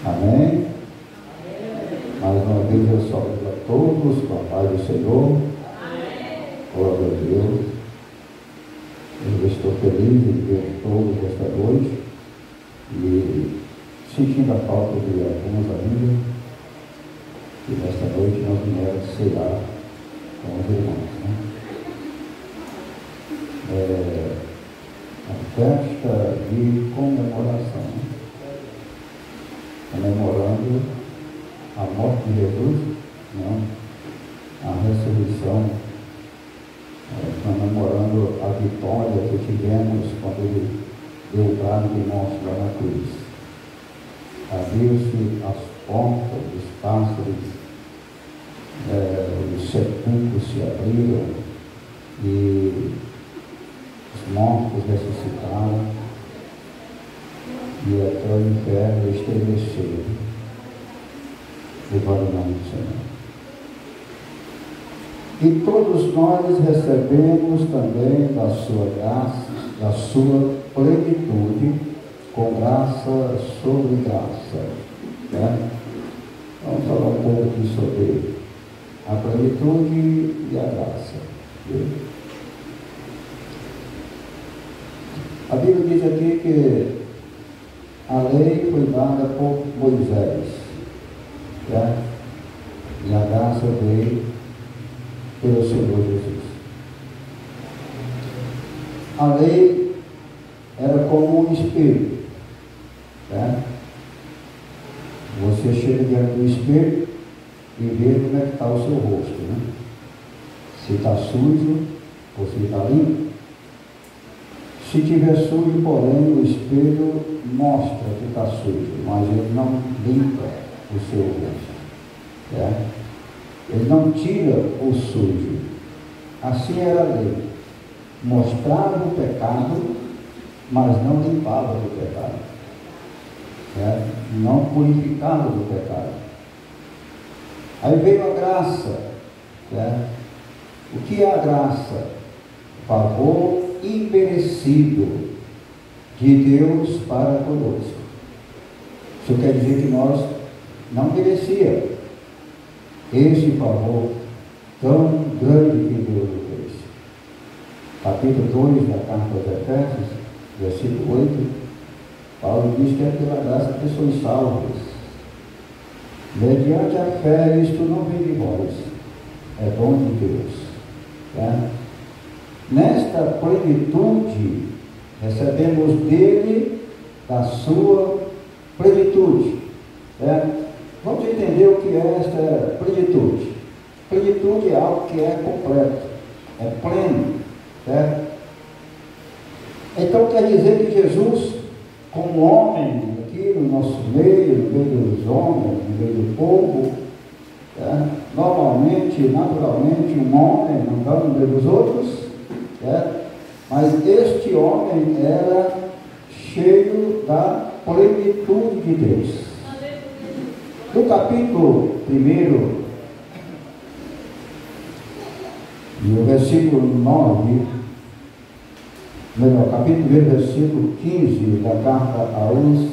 Amém? Mais uma vez eu saúdo a todos com a paz do Senhor. Glória a Deus. Eu estou feliz de ver todos esta noite e sentindo a falta de alguns ainda, que nesta noite nós viemos cear com os irmãos, né? A festa de comemoração, comemorando a morte de Jesus, não? A ressurreição, comemorando a vitória que tivemos quando ele deu o brado de morte lá na cruz. Abriu-se as portas dos pássaros, os sepulcros se abriram e os mortos ressuscitaram e até o inferno estremeceu. Louvado o nome do Senhor. E todos nós recebemos também da sua graça, da sua plenitude, com graça sobre graça. Né? Vamos falar um pouco aqui sobre a plenitude e a graça. A Bíblia diz aqui que a lei foi dada por Moisés, né? E a graça veio pelo Senhor Jesus. A lei era como um espelho, né? Você chega diante do espelho e vê como é que está o seu rosto, né? Se está sujo ou se está limpo. Se tiver sujo, porém, o espelho mostra que está sujo, mas ele não limpa o seu rosto, né? Ele não tira o sujo. Assim era a lei. Mostrava o pecado, mas não limpava do pecado, né? Não purificava do pecado. Aí veio a graça, né? O que é a graça? Favor imerecido de Deus para conosco. Isso quer dizer que nós não merecíamos esse favor tão grande que Deus nos fez. Capítulo 2 da carta aos Efésios, versículo 8, Paulo diz que é pela graça que sois salvos, mediante a fé. Isto não vem de vós, é dom de Deus, né? Nesta plenitude recebemos dele da sua plenitude, né? Vamos entender o que é esta plenitude. Plenitude é algo que é completo, é pleno, certo? Então quer dizer que Jesus, como homem aqui no nosso meio, no meio dos homens, no meio do povo, normalmente, naturalmente, um homem andando no meio dos outros, mas este homem era cheio da plenitude de Deus. No capítulo 1, no versículo 9, melhor, capítulo 1, versículo 15 da carta aos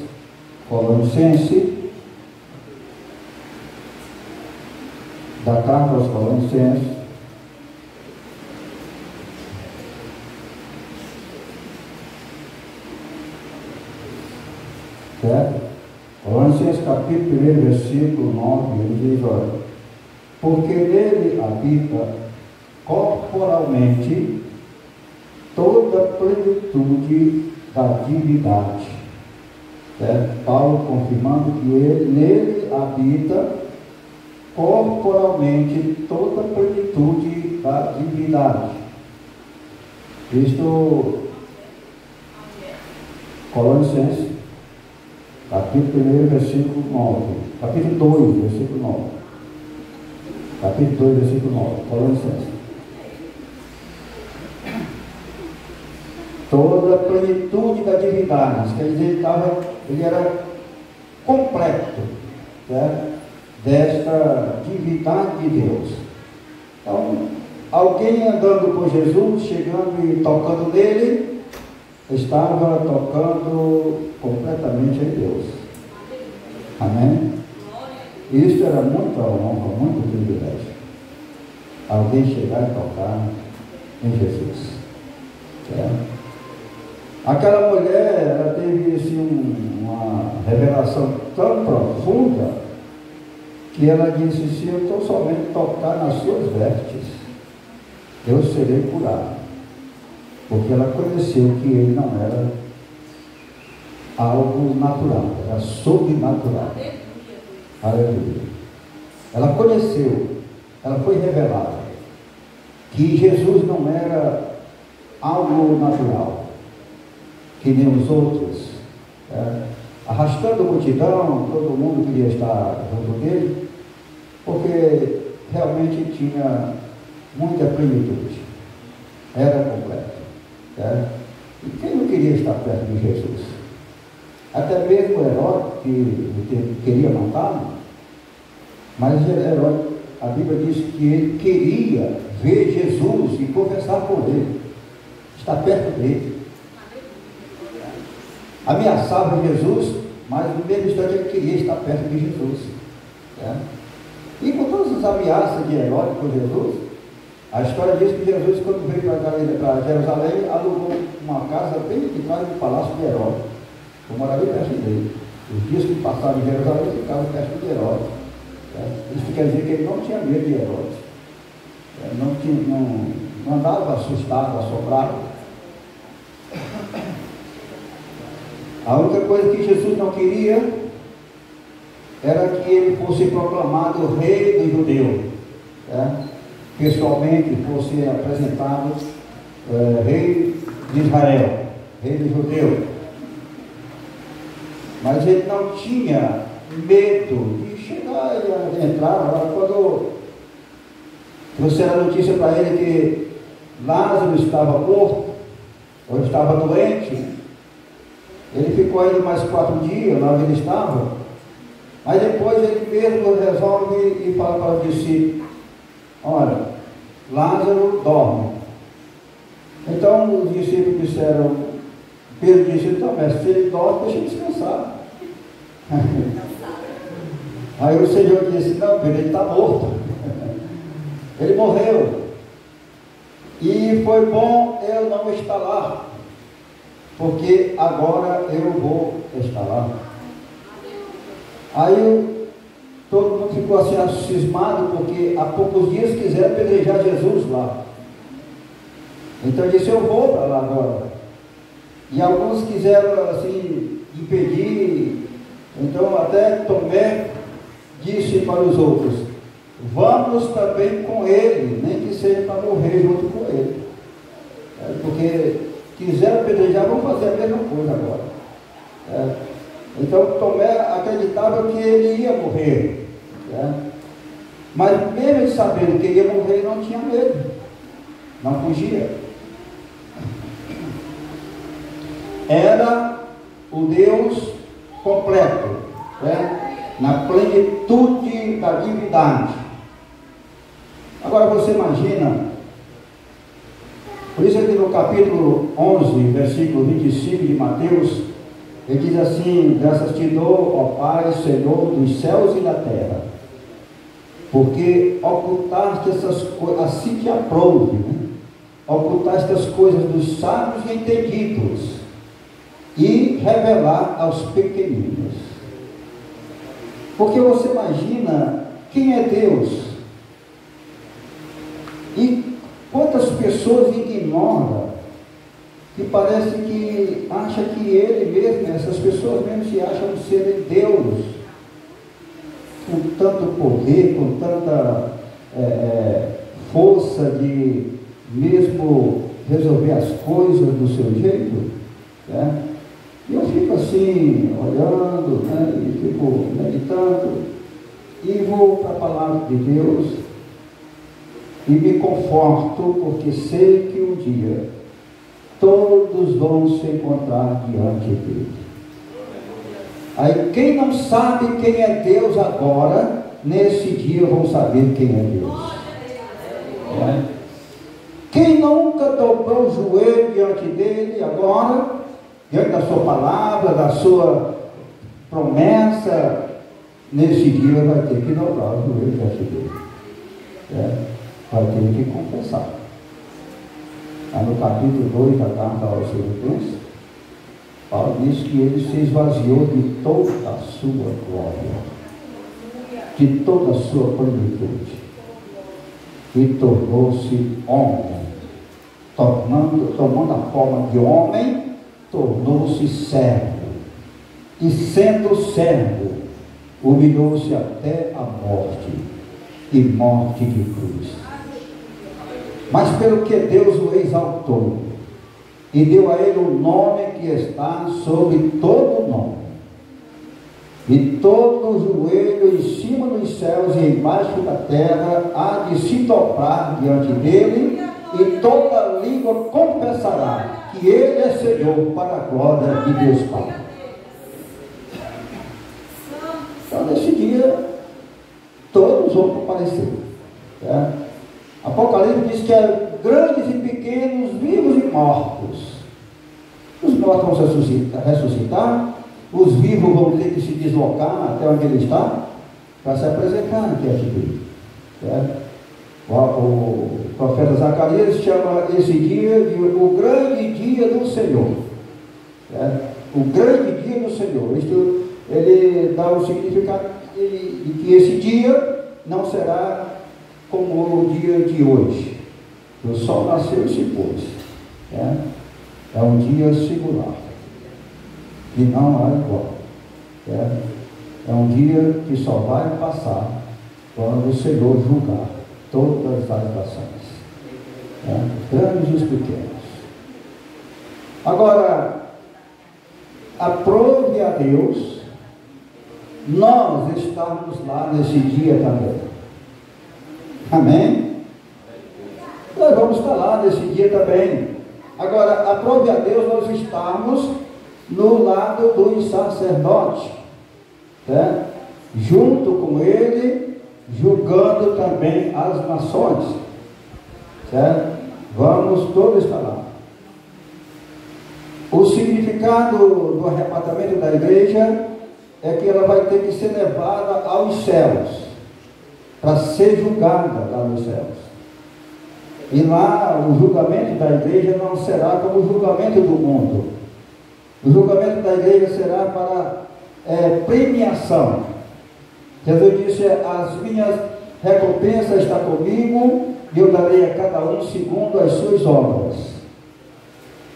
Colossenses, certo? Colossenses capítulo 1, versículo 9, ele diz, olha, porque nele habita corporalmente toda a plenitude da divindade. Certo? Paulo confirmando que nele habita corporalmente toda a plenitude da divindade. Isto, Colossenses capítulo 1, versículo 9. Capítulo 2, versículo 9. Capítulo 2, versículo 9. Colossenses. Toda a plenitude da divindade. Quer dizer, ele era completo, certo? Desta divindade de Deus. Então, alguém andando com Jesus, chegando e tocando nele, estava tocando completamente em Deus. Amém? Isso era muita honra, muito privilégio. Alguém chegar e tocar em Jesus. Aquela mulher, ela teve assim, uma revelação tão profunda, que ela disse: se eu estou somente tocar nas suas vestes, eu serei curado. Porque ela conheceu que ele não era algo natural, era sobrenatural. Aleluia. Ela conheceu, ela foi revelada, que Jesus não era algo natural, que nem os outros, arrastando a multidão, todo mundo queria estar junto dele, porque realmente tinha muita plenitude, era completo. E quem não queria estar perto de Jesus? Até mesmo Herodes, que queria matá-lo, mas Herodes, a Bíblia diz que ele queria ver Jesus e conversar com ele, estar perto dele. Ameaçava Jesus, mas no mesmo instante ele queria estar perto de Jesus. E com todas as ameaças de Herodes com Jesus, a história diz que Jesus, quando veio para Jerusalém, alugou uma casa bem de trás do palácio de Herodes. Eu morava perto dele. Os dias que passaram em Jerusalém, ficava perto de Herodes. Isso quer dizer que ele não tinha medo de Herodes. Não andava assustado, assombrado. A única coisa que Jesus não queria era que ele fosse proclamado rei dos judeus. Pessoalmente fosse apresentado rei de Israel, rei dos judeus. Mas ele não tinha medo de chegar e entrar. Quando trouxeram a notícia para ele que Lázaro estava morto, ou estava doente, ele ficou ainda mais 4 dias lá onde ele estava. Mas depois ele mesmo resolve e fala para os discípulos: olha, Lázaro dorme. Então os discípulos disseram, Pedro disse: então, mestre, se ele dorme, deixa ele descansar. Aí o Senhor disse: não, Pedro, ele está morto. Ele morreu. E foi bom eu não estar lá, porque agora eu vou estar lá. Aí todo mundo ficou assim cismado, porque há poucos dias quiseram apedrejar Jesus lá. Então ele disse: eu vou para lá agora. E alguns quiseram assim impedir. Então até Tomé disse para os outros: vamos também com ele, nem que seja para morrer junto com ele. Porque quiseram apedrejar, vão fazer a mesma coisa agora. Então Tomé acreditava que ele ia morrer. Mas mesmo ele sabendo que ele ia morrer, não tinha medo, não fugia. Era o Deus completo, na plenitude da divindade. Agora você imagina, por isso aqui no capítulo 11, versículo 25 de Mateus, ele diz assim: graças te dou, ó Pai, Senhor dos céus e da terra, porque ocultaste essas coisas, assim te aprouve, ocultaste as coisas dos sábios e entendidos, e revelar aos pequeninos. Porque você imagina quem é Deus, e quantas pessoas ignoram, que parece que acha que ele mesmo, essas pessoas mesmo se acham serem Deus, com tanto poder, com tanta força de mesmo resolver as coisas do seu jeito. E eu fico assim, olhando, e fico meditando, e vou para a palavra de Deus, e me conforto, porque sei que um dia todos vão se encontrar diante dele. Aí quem não sabe quem é Deus agora, nesse dia vão saber quem é Deus. Quem nunca dobrou o joelho diante dele, agora, diante da sua palavra, da sua promessa, nesse dia vai ter que dobrar o joelho diante dele. Vai ter que confessar. Aí no capítulo 2 da carta aos Filipenses, Paulo diz que ele se esvaziou de toda a sua glória, de toda a sua plenitude, e tornou-se homem, tomando a forma de homem, tornou-se servo, e sendo servo, humilhou-se até a morte, e morte de cruz. Mas pelo que Deus o exaltou, e deu a ele o nome que está sobre todo nome, e todo joelho em cima dos céus e embaixo da terra há de se dobrar diante dele, e toda língua confessará que ele é Senhor, para a glória de Deus Pai. Então nesse dia todos vão comparecer. Apocalipse diz que é grandes e pequenos, vivos e mortos. Os mortos vão ressuscitar, os vivos vão ter que se deslocar até onde ele está, para se apresentar diante dele. O profeta Zacarias chama esse dia de o grande dia do Senhor. O grande dia do Senhor. Isto, ele dá o significado de que esse dia não será como o dia de hoje. O sol nasceu e se pôs. É um dia singular. E não há igual. É um dia que só vai passar quando o Senhor julgar todas as nações, grandes e os pequenos. Agora, aprove a Deus nós estarmos lá nesse dia também. Amém? Nós vamos estar lá nesse dia também. Agora, aprove a Deus nós estarmos no lado dos sacerdotes, junto com ele, julgando também as nações, certo? Vamos todos estar lá. O significado do arrebatamento da igreja é que ela vai ter que ser levada aos céus, para ser julgada lá nos céus. E lá o julgamento da igreja não será como o julgamento do mundo. O julgamento da igreja será para premiação. Jesus disse: as minhas recompensas estão comigo, e eu darei a cada um segundo as suas obras.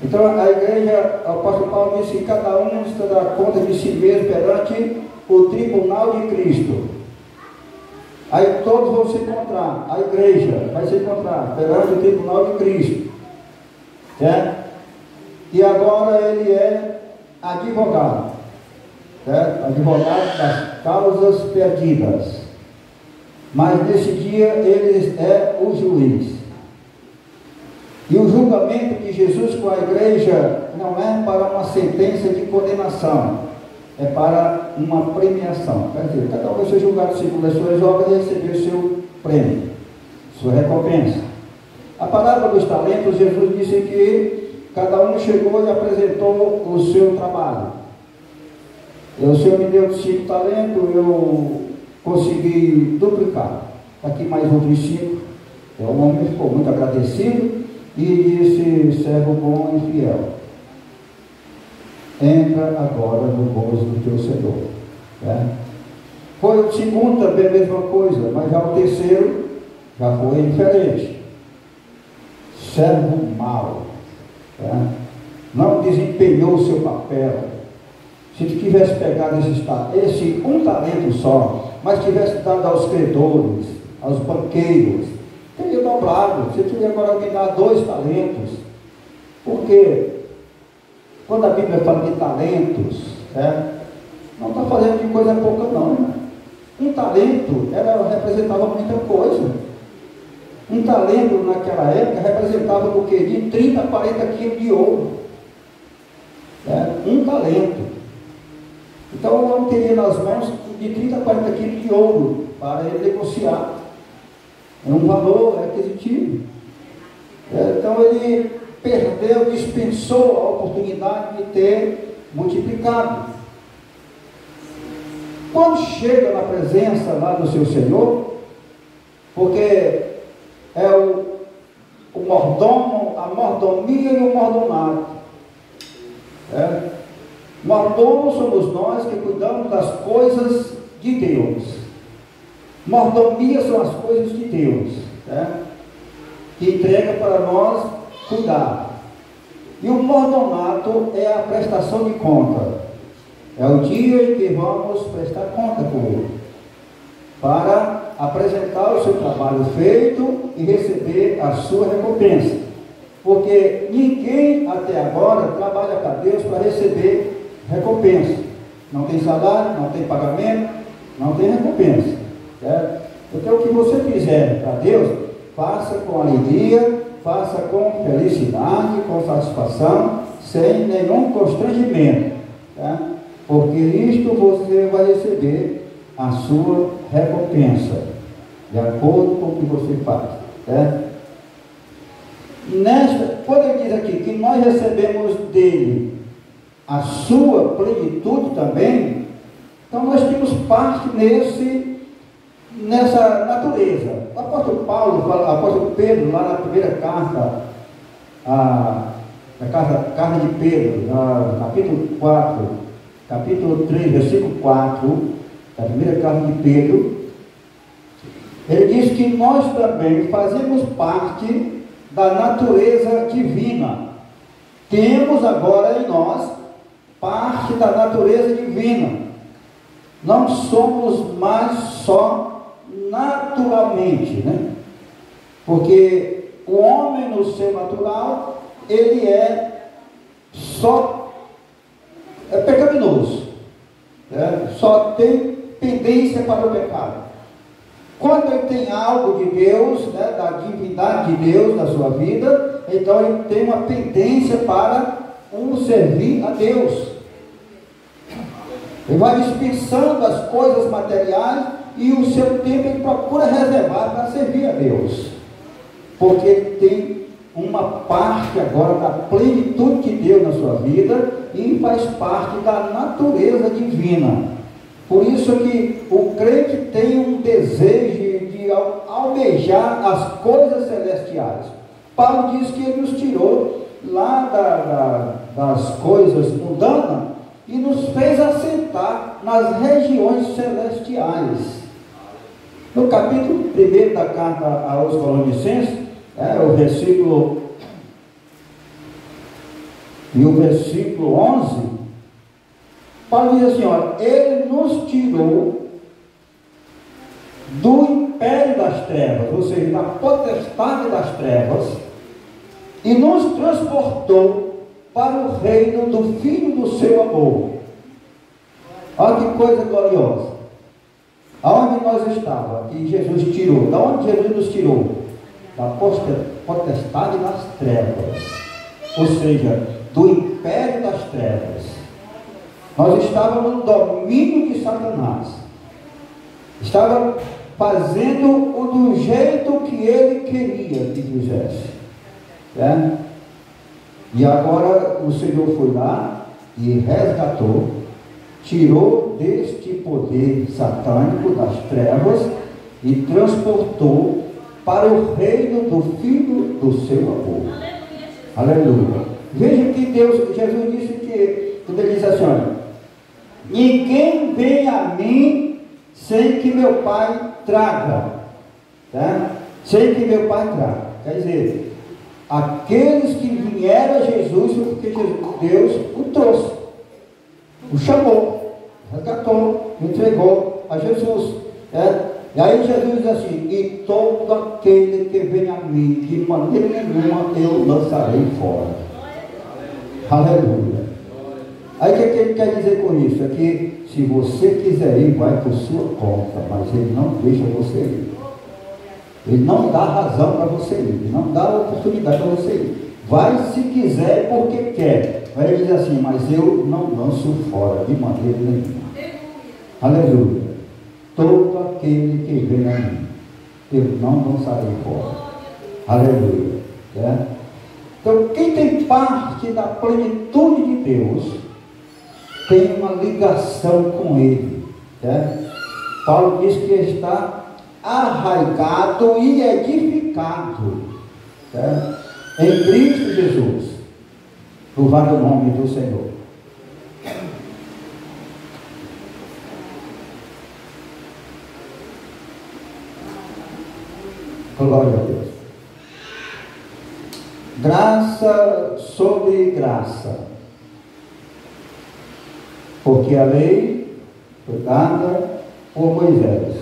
Então a igreja, o apóstolo Paulo disse que cada um dará conta de si mesmo perante o tribunal de Cristo. Aí todos vão se encontrar, a igreja vai se encontrar perante o tribunal de Cristo, e agora ele é advogado, advogado das causas perdidas, mas nesse dia ele é o juiz. E o julgamento de Jesus com a igreja não é para uma sentença de condenação, é para uma premiação. Quer dizer, cada um vai ser julgado segundo as suas obras e receber seu prêmio, sua recompensa. A parábola dos talentos, Jesus disse que cada um chegou e apresentou o seu trabalho. O Senhor me deu 5 talentos, eu consegui duplicar. Aqui mais outros 5. O homem ficou muito agradecido e disse: servo bom e fiel, entra agora no gozo do teu Senhor. Foi o segundo também a mesma coisa, mas já o terceiro já foi diferente. Servo mau, não desempenhou o seu papel. Se tu tivesse pegado esse um talento só, mas tivesse dado aos credores, aos banqueiros, teria dobrado. Você teria agora que dar 2 talentos. Porque quando a Bíblia fala de talentos, não está falando de coisa pouca não. Um talento representava muita coisa. Um talento naquela época representava o quê? De 30 a 40 quilos de ouro. Um talento. Então o homem teria nas mãos de 30 a 40 quilos de ouro para ele negociar. É um valor aquisitivo. Então ele perdeu, dispensou a oportunidade de ter multiplicado. quando chega na presença lá do seu Senhor, porque é o mordomo, a mordomia e o mordonato. Mordomos somos nós que cuidamos das coisas de Deus. Mordomia são as coisas de Deus, que entrega para nós cuidar. E o mordonato é a prestação de conta. É o dia em que vamos prestar conta com ele, para apresentar o seu trabalho feito e receber a sua recompensa. Porque ninguém até agora trabalha para Deus para receber recompensa. Não tem salário, não tem pagamento, não tem recompensa. Certo? Então o que você fizer para Deus, faça com alegria, faça com felicidade, com satisfação, sem nenhum constrangimento. Porque isto você vai receber a sua recompensa, de acordo com o que você faz. Quando ele diz aqui que nós recebemos dele a sua plenitude também, então nós temos parte nessa natureza. O apóstolo Paulo, o apóstolo Pedro, lá na primeira carta, carta de Pedro, capítulo 4, capítulo 3, versículo 4, da primeira carta de Pedro, ele diz que nós também fazemos parte da natureza divina. Temos agora em nós parte da natureza divina. Não somos mais só naturalmente, Porque o homem no seu natural, ele é pecaminoso, só tem pendência para o pecado. Quando ele tem algo de Deus, da divindade de Deus na sua vida, então ele tem uma pendência para servir a Deus. Ele vai dispensando as coisas materiais e o seu tempo ele procura reservar para servir a Deus, porque ele tem uma parte agora da plenitude de Deus na sua vida e faz parte da natureza divina. Por isso que o crente tem um desejo de almejar as coisas celestiais. Paulo diz que ele nos tirou lá das coisas mundanas e nos fez assentar nas regiões celestiais. No capítulo 1 da carta aos Colonicenses, o versículo e o versículo 11, Paulo diz assim, olha, ele nos tirou do império das trevas, ou seja, da potestade das trevas, e nos transportou para o reino do Filho do seu amor. Olha que coisa gloriosa. Aonde nós estávamos, que Jesus tirou, da onde Jesus nos tirou? Da potestade das trevas, ou seja, do império das trevas. Nós estávamos no domínio de Satanás, estava fazendo do jeito que ele queria que fizesse, e agora o Senhor foi lá e resgatou, tirou deste poder satânico das trevas e transportou para o reino do Filho do seu amor. Aleluia. Veja que Jesus disse que, quando ele disse assim, olha, ninguém vem a mim sem que meu Pai traga, sem que meu Pai traga. Quer dizer, aqueles que vieram a Jesus foi porque Deus o trouxe, o chamou, resgatou, entregou a Jesus. E aí Jesus diz assim, e todo aquele que vem a mim, de maneira nenhuma eu lançarei fora. Aleluia. Aí o que ele quer dizer com isso? É que se você quiser ir, vai por sua conta, mas ele não deixa você ir. Ele não dá razão para você ir, ele não dá oportunidade para você ir. Vai se quiser porque quer. Aí ele diz assim, mas eu não lanço fora de maneira nenhuma. Aleluia. Todo aquele que vem a mim, eu não lançarei fora. Aleluia. Então, quem tem parte da plenitude de Deus, tem uma ligação com Ele. Paulo diz que está arraigado e edificado em Cristo Jesus. Louvado o nome do Senhor. Glória a Deus. Graça sobre graça. Porque a lei foi dada por Moisés,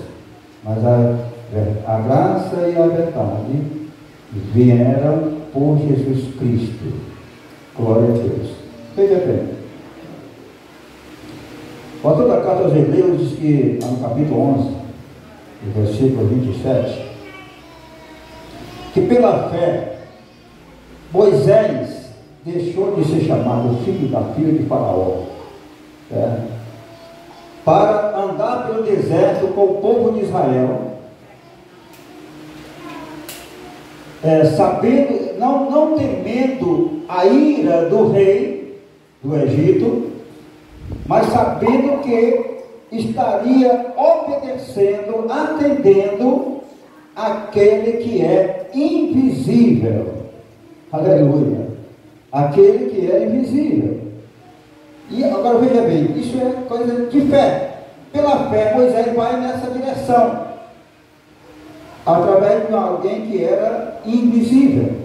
mas a graça e a verdade vieram por Jesus Cristo. Glória a Deus. Veja bem. O autor da carta aos Hebreus diz que, no capítulo 11, no versículo 27, que pela fé, Moisés deixou de ser chamado filho da filha de Faraó, para andar pelo deserto com o povo de Israel, sabendo, não temendo a ira do rei do Egito, mas sabendo que estaria obedecendo, atendendo aquele que é invisível. Aleluia. Aquele que é invisível. E agora veja bem, isso é coisa de fé. Pela fé, Moisés vai nessa direção, através de alguém que era invisível.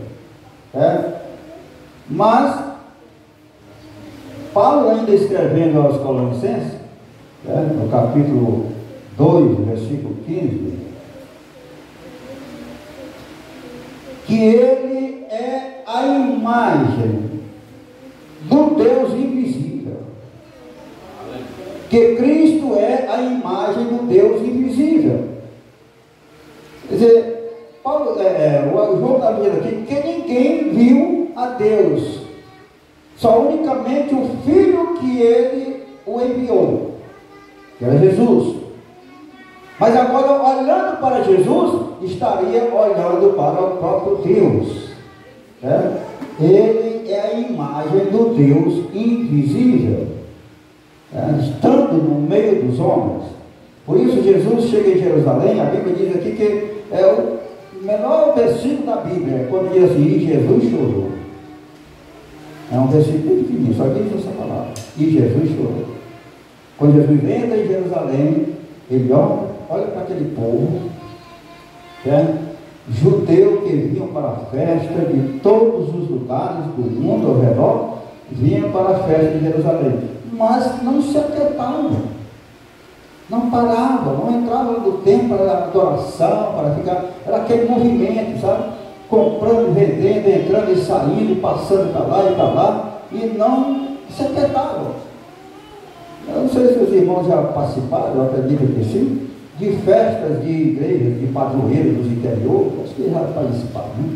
Mas Paulo, ainda escrevendo aos Colossenses, no capítulo 2, versículo 15, que ele é a imagem do Deus invisível, que Cristo é a imagem do Deus invisível. Quer dizer, Paulo, o João está dizendo aqui que ninguém viu a Deus, só unicamente o Filho que ele o enviou, que era Jesus. Mas agora, olhando para Jesus, estaria olhando para o próprio Deus. Ele é a imagem do Deus invisível, estando no meio dos homens. Por isso Jesus chega em Jerusalém. A Bíblia diz aqui que é o menor versículo da Bíblia, quando diz assim, e Jesus chorou. É um versículo pequenininho, só diz essa palavra, e Jesus chorou. Quando Jesus entra em Jerusalém, ele olha para aquele povo, judeu, que vinham para a festa de todos os lugares do mundo ao redor, vinham para a festa de Jerusalém, mas não se aquietavam, não paravam, não entravam no templo para adoração, para ficar, era aquele movimento, sabe? Comprando, vendendo, entrando e saindo, passando para lá e para lá, e não se aquietavam. Eu não sei se os irmãos já participaram, eu acredito que sim, de festas de igrejas, de padroeiros dos interior, acho que já participaram, né?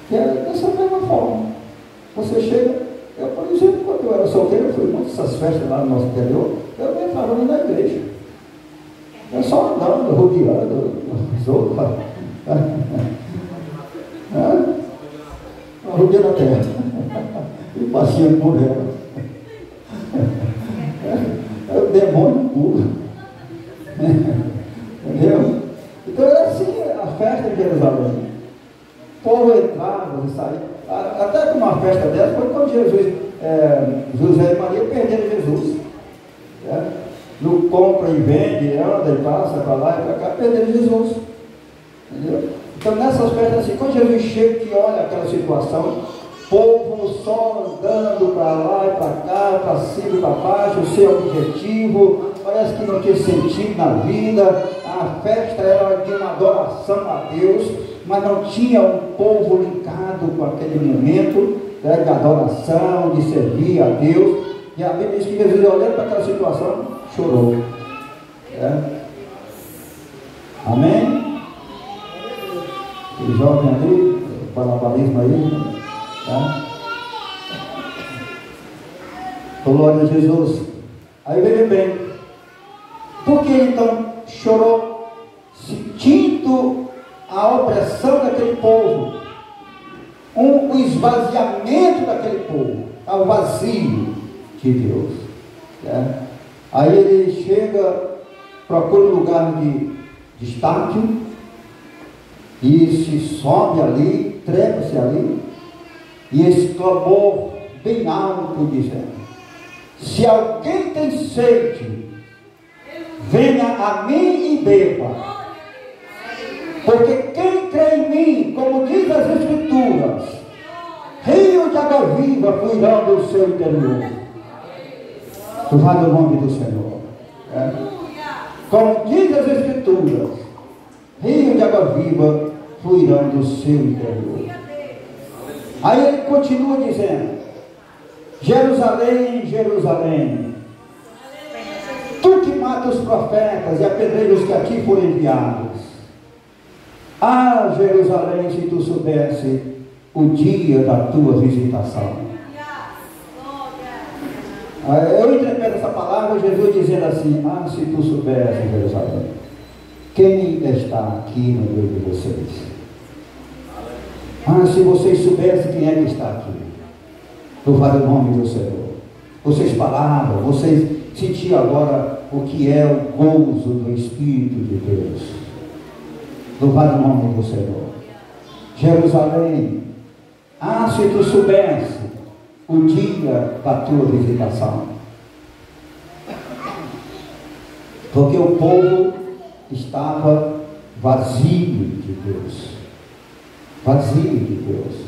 Que é dessa mesma forma. Você chega, eu, por exemplo, quando eu era solteiro, eu fui em muitas dessas festas lá no nosso interior, eu não entrava nem na igreja. Eu só andando, rodeando os outros, rodeando a terra, e passeando por ela. É o demônio puro. Entendeu? Então era assim a festa de Jerusalém. O povo entrava e saía. Até que uma festa dessa foi quando José e Maria perderam Jesus. No compra e vende, anda e passa para lá e para cá, perderam Jesus. Entendeu? Então nessas festas assim, quando Jesus chega que olha aquela situação, povo só andando para lá e para cá, para cima e para baixo, o seu objetivo, parece que não tinha sentido na vida, a festa era de uma adoração a Deus, mas não tinha um povo linkado com aquele momento de adoração, de servir a Deus. E a Bíblia diz que Jesus, olhando para aquela situação, chorou. Amém? Aquele jovem ali, o barbarismo aí, glória a Jesus. Aí veja bem, por que então chorou? Sentindo a opressão daquele povo, o esvaziamento daquele povo, ao vazio de Deus. Aí ele chega, procura um lugar de destaque e se sobe ali, trepa-se ali, e exclamou bem alto, dizendo: se alguém tem sede, venha a mim e beba. Porque quem crê em mim, como diz as Escrituras, rio de água viva fluirão do seu interior. Louvado o nome do Senhor. Como diz as Escrituras, rio de água viva fluirão do seu interior. Aí ele continua dizendo: Jerusalém, Jerusalém, tu que mata os profetas e apedreja os que a ti foram enviados. Ah, Jerusalém, se tu soubesse o dia da tua visitação. Eu interpreto essa palavra, Jesus dizendo assim: ah, se tu soubesse, Jerusalém, quem está aqui no meio de vocês? Ah, se vocês soubessem quem é que está aqui. Louvado o nome do Senhor. Vocês falavam, vocês sentiam agora o que é o gozo do Espírito de Deus. Louvado o nome do Senhor. Jerusalém, ah, se tu soubesse o dia da tua visitação. Porque o povo estava vazio de Deus. Vazio de Deus.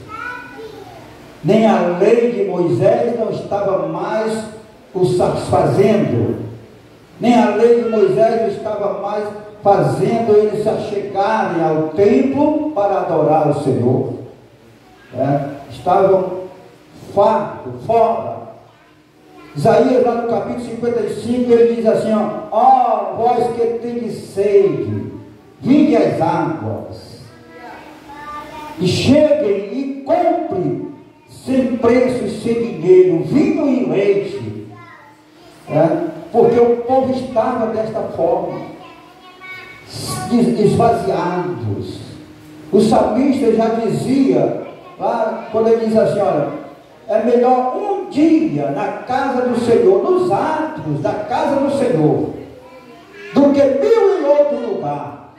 Nem a lei de Moisés não estava mais o satisfazendo. Nem a lei de Moisés não estava mais fazendo eles se achegarem ao templo para adorar o Senhor. Estavam fartos, fora. Isaías, lá no capítulo 55, ele diz assim: ó, vós que tendes sede, vinde às águas, e cheguem e comprem sem preço e sem dinheiro vinho e leite. Porque o povo estava desta forma, esvaziados. O salmista já dizia lá, quando ele diz assim: olha, é melhor um dia na casa do Senhor, nos atos da casa do Senhor, do que 1000 em outro lugar.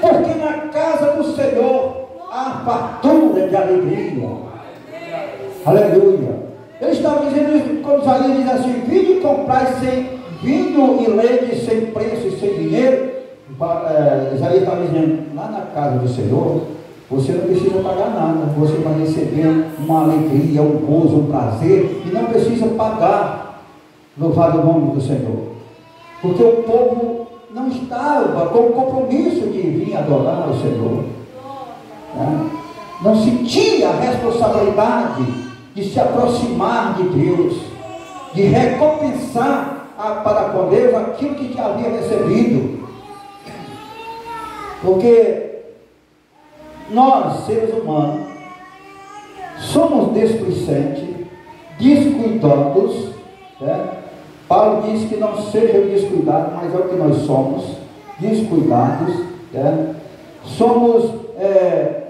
Porque na casa do Senhor há fartura de alegria. Aleluia. Ele estava dizendo isso quando Isaías diz assim: vinde comprar sem vinho e leite, sem preço e sem dinheiro. Isaías estava dizendo: lá na casa do Senhor você não precisa pagar nada, você vai receber uma alegria, um gozo, um prazer, e não precisa pagar. Louvado o nome do Senhor. Porque o povo não estava com o compromisso de vir adorar o Senhor. Não sentia a responsabilidade de se aproximar de Deus, de recompensar para com Deus aquilo que já havia recebido. Porque nós, seres humanos, somos desplicentes, descuidados. Paulo diz que não sejam descuidados, mas é o que nós somos, descuidados. Somos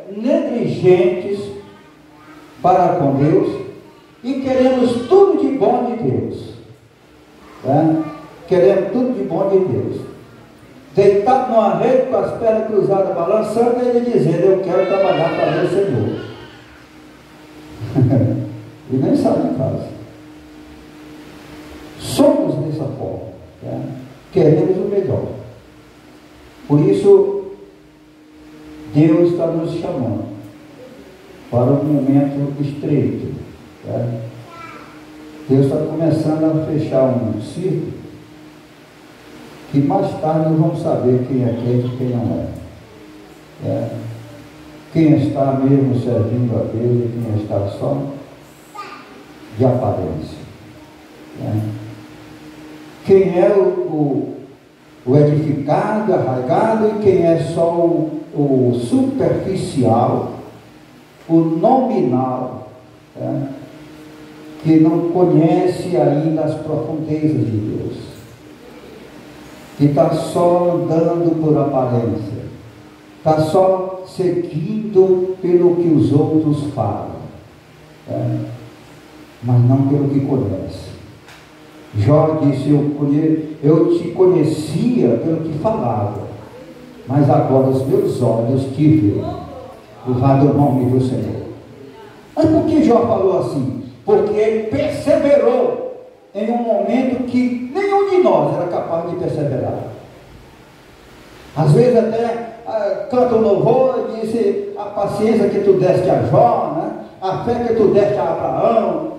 negligentes para com Deus e queremos tudo de bom de Deus. Queremos tudo de bom de Deus. Deitado numa rede com as pernas cruzadas, balançando, e ele dizendo: eu quero trabalhar para o Senhor. E nem sai de casa. Somos dessa forma. Queremos o melhor. Por isso, Deus está nos chamando para um momento estreito. Deus está começando a fechar um círculo que mais tarde nós vamos saber quem é crente e quem não é. Quem está mesmo servindo a Deus e quem está só de aparência. Quem é o edificado, arraigado, e quem é só o superficial, o nominal, que não conhece ainda as profundezas de Deus, que está só andando por aparência, está só seguindo pelo que os outros falam, mas não pelo que conhece. Jó disse: eu te conhecia pelo que falava, mas agora os meus olhos te veem. Louvado o nome do Senhor. Mas por que Jó falou assim? Porque ele perseverou em um momento que nenhum de nós era capaz de perseverar. Às vezes até canta um louvor e diz: a paciência que tu deste a Jó, né? A fé que tu deste a Abraão.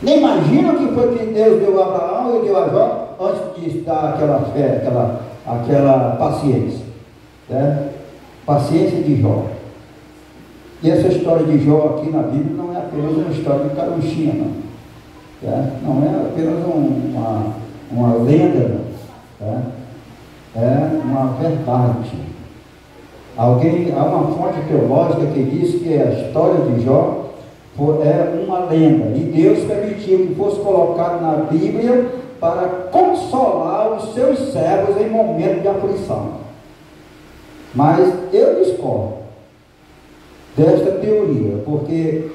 Nem imagina o que foi que Deus deu a Abraão e deu a Jó antes de dar aquela fé, aquela paciência, né? Paciência de Jó. E essa história de Jó aqui na Bíblia não é apenas uma história de carunchinha, não, né? Não é apenas uma lenda, não, né? É uma verdade. Há uma fonte teológica que diz que a história de Jó é uma lenda, e Deus permitiu que fosse colocado na Bíblia para consolar os seus servos em momento de aflição. Mas eu discordo desta teoria, porque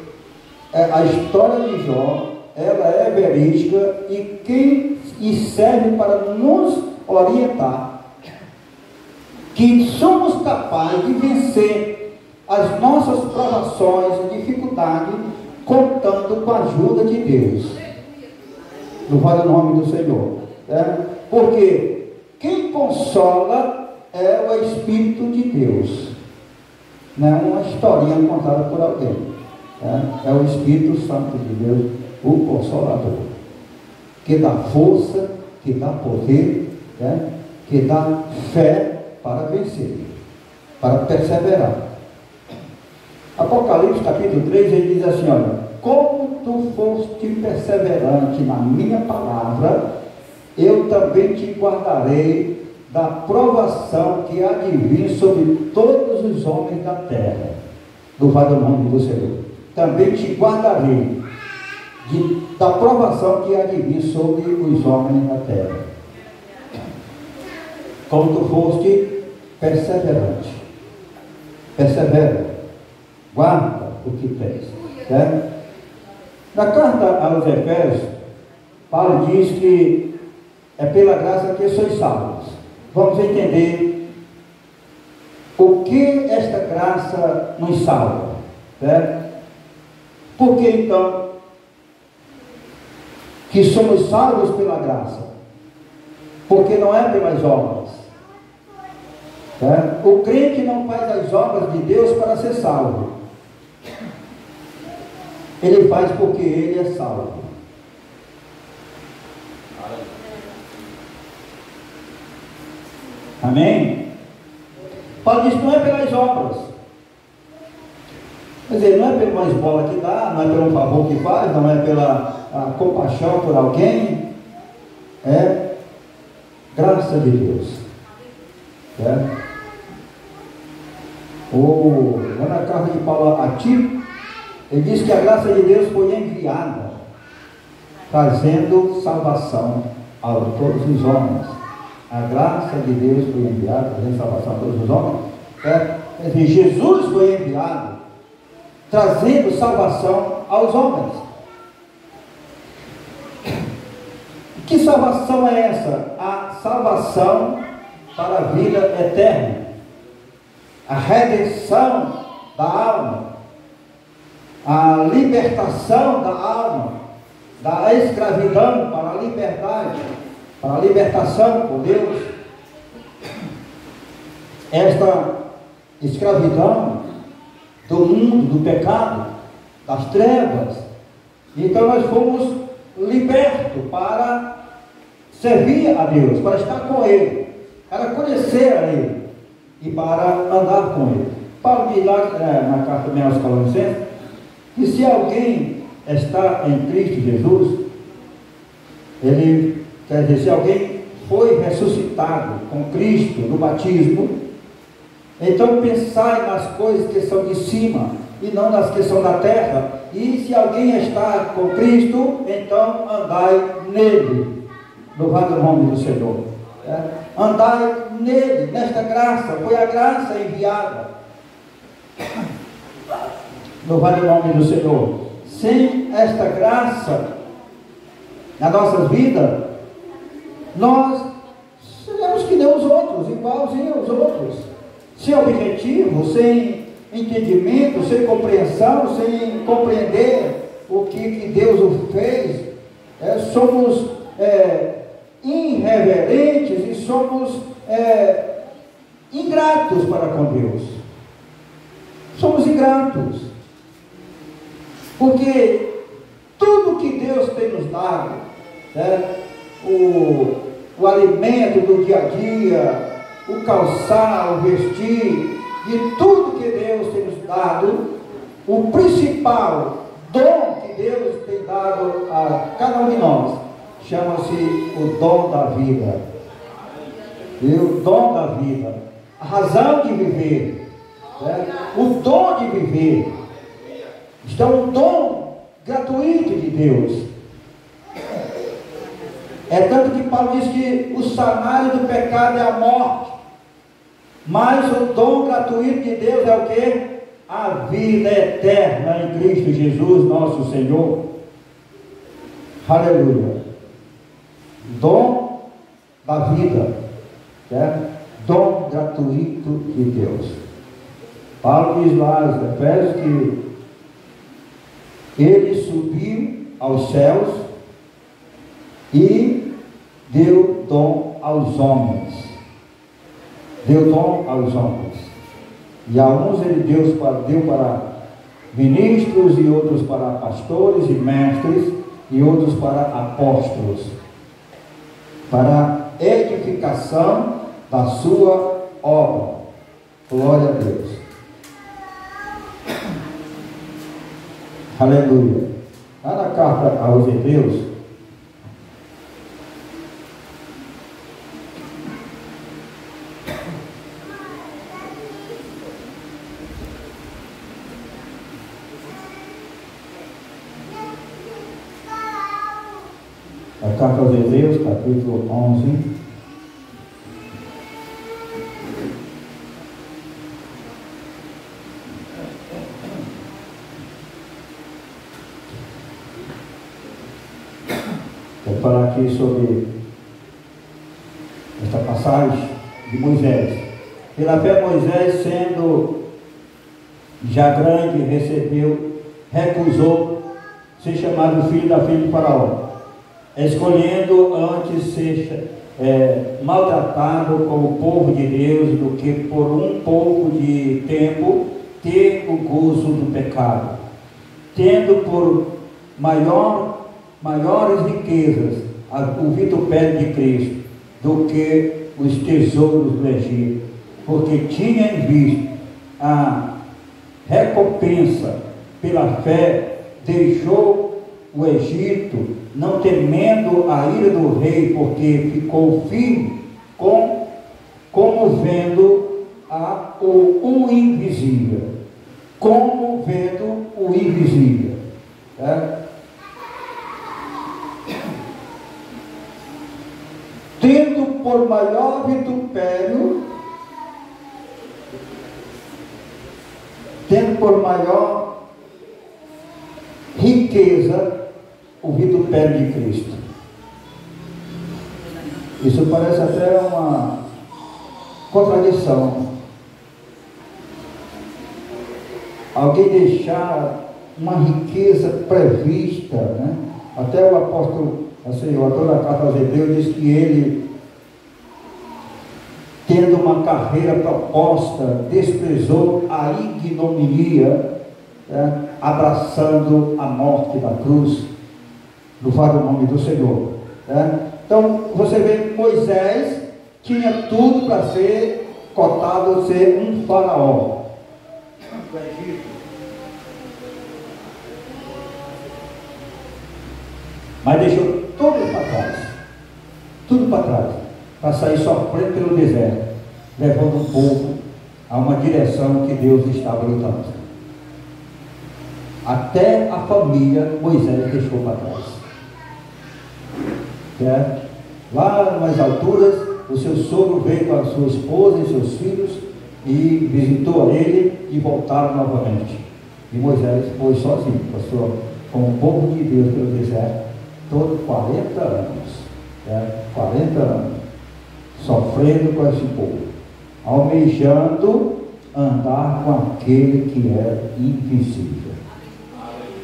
a história de Jó, ela é verídica e serve para nos orientar que somos capazes de vencer as nossas provações e dificuldades contando com a ajuda de Deus. Louvado o nome do Senhor, né? Porque quem consola é o Espírito de Deus, não é uma historinha contada por alguém, né? É o Espírito Santo de Deus, o Consolador, que dá força, que dá poder, né? Que dá fé para vencer, para perseverar. Apocalipse capítulo 3, ele diz assim: olha, como tu foste perseverante na minha palavra, eu também te guardarei da provação que há de vir sobre todos os homens da terra. Louvado o nome do Senhor. Também te guardarei da provação que há de vir sobre os homens da terra. Como tu foste perseverante, persevera, guarda o que tens, né? Na carta aos Efésios, Paulo diz que é pela graça que sois salvos. Vamos entender o que esta graça nos salva, né? Por que então que somos salvos pela graça? Porque não é pelas obras. O crente não faz as obras de Deus para ser salvo. Ele faz porque ele é salvo. Amém? Paulo diz que não é pelas obras. Quer dizer, não é pela esmola que dá, não é pelo favor que faz, não é pela compaixão por alguém. É graça de Deus. Lá na carta de Paulo a Tito, ele diz que a graça de Deus foi enviada, trazendo salvação a todos os homens. A graça de Deus foi enviada, trazendo salvação a todos os homens. Jesus foi enviado, trazendo salvação aos homens. Que salvação é essa? A salvação para a vida eterna, a redenção da alma, a libertação da alma, da escravidão para a liberdade, para a libertação por Deus. Esta escravidão do mundo, do pecado, das trevas. Então nós fomos libertos para servir a Deus, para estar com Ele, para conhecer a Ele e para andar com Ele. Paulo diz lá na carta também aos Colossenses que se alguém está em Cristo Jesus, ele quer dizer, se alguém foi ressuscitado com Cristo no batismo, então pensai nas coisas que são de cima e não nas que são da terra. E se alguém está com Cristo, então andai nele. Louvado o nome do Senhor. Andai nele, nesta graça. Foi a graça enviada. Louvado o nome do Senhor. Sem esta graça, na nossa vida, nós seremos que nem os outros, igualzinho aos outros, sem objetivo, sem entendimento, sem compreensão, sem compreender o que Deus o fez. Somos irreverentes e somos ingratos para com Deus. Somos ingratos, porque tudo que Deus tem nos dado, o alimento do dia a dia, o calçar, o vestir, de tudo que Deus tem nos dado, o principal dom que Deus tem dado a cada um de nós chama-se o dom da vida. O dom da vida, a razão de viver, o dom de viver. Isto é um dom gratuito de Deus. É tanto que Paulo diz que o salário do pecado é a morte, mas o dom gratuito de Deus é o quê? A vida eterna em Cristo Jesus, nosso Senhor. Aleluia. Dom da vida, certo? Dom gratuito de Deus. Paulo diz lá em Efésios que ele subiu aos céus e deu dom aos homens. Deu dom aos homens. E a uns ele deu para ministros, e outros para pastores e mestres, e outros para apóstolos, para edificação da sua obra. Glória a Deus. Aleluia. Lá na carta aos Hebreus, a carta aos Hebreus, capítulo 11. Vou falar aqui sobre esta passagem de Moisés. Pela fé, Moisés, sendo já grande, recusou ser chamado filho da filha de Faraó, escolhendo antes ser maltratado com o povo de Deus do que por um pouco de tempo ter o gozo do pecado, tendo por maiores riquezas o vitupério de Cristo do que os tesouros do Egito, porque tinha em vista a recompensa pela fé, deixou o Egito, não temendo a ira do rei, porque ficou firme, como vendo o invisível. Como vendo o invisível. Tendo por maior vitupério, tendo por maior riqueza o vitupério de Cristo. Isso parece até uma contradição. Alguém deixar uma riqueza prevista, né? Até o apóstolo, assim, o autor da carta aos Hebreus diz que ele, tendo uma carreira proposta, desprezou a ignominia, né? Abraçando a morte da cruz. Louvado o nome do Senhor, né? Então você vê, Moisés tinha tudo para ser cotado a ser um faraó do Egito, mas deixou tudo para trás, para sair sofrendo pelo deserto, levando o povo a uma direção que Deus estava lutando. Até a família Moisés deixou para trás. Certo? Lá nas alturas, o seu sogro veio com a sua esposa e seus filhos e visitou ele e voltaram novamente. E Moisés foi sozinho, passou com o povo de Deus pelo deserto, Todos 40 anos, 40 anos, sofrendo com esse povo, almejando andar com aquele que é invisível.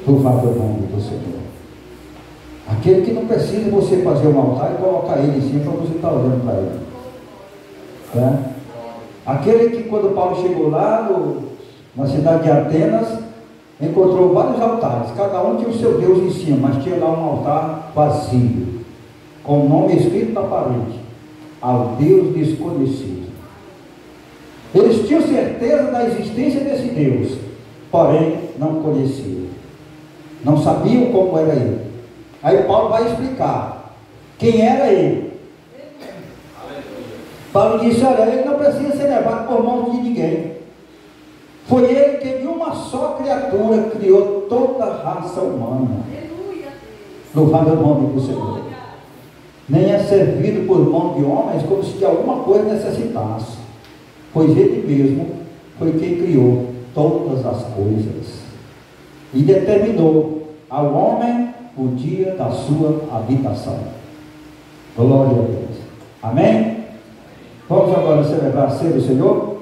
Por favor, nome do Senhor. Aquele que não precisa você fazer um altar e colocar ele em cima para você estar olhando para ele. Aquele que, quando Paulo chegou lá na cidade de Atenas, encontrou vários altares, cada um tinha o seu Deus em cima, mas tinha lá um altar vazio, com o nome escrito na parede: ao Deus desconhecido. Eles tinham certeza da existência desse Deus, porém não conheciam, não sabiam como era ele. Aí Paulo vai explicar quem era ele. Paulo disse: olha, ele não precisa ser levado por mão de ninguém. Foi ele que de uma só criatura criou toda a raça humana. Louvado o nome do Senhor. Nem é servido por mão de homens como se de alguma coisa necessitasse, pois ele mesmo foi quem criou todas as coisas e determinou ao homem o dia da sua habitação. Glória a Deus. Amém? Vamos agora celebrar a ceia do Senhor.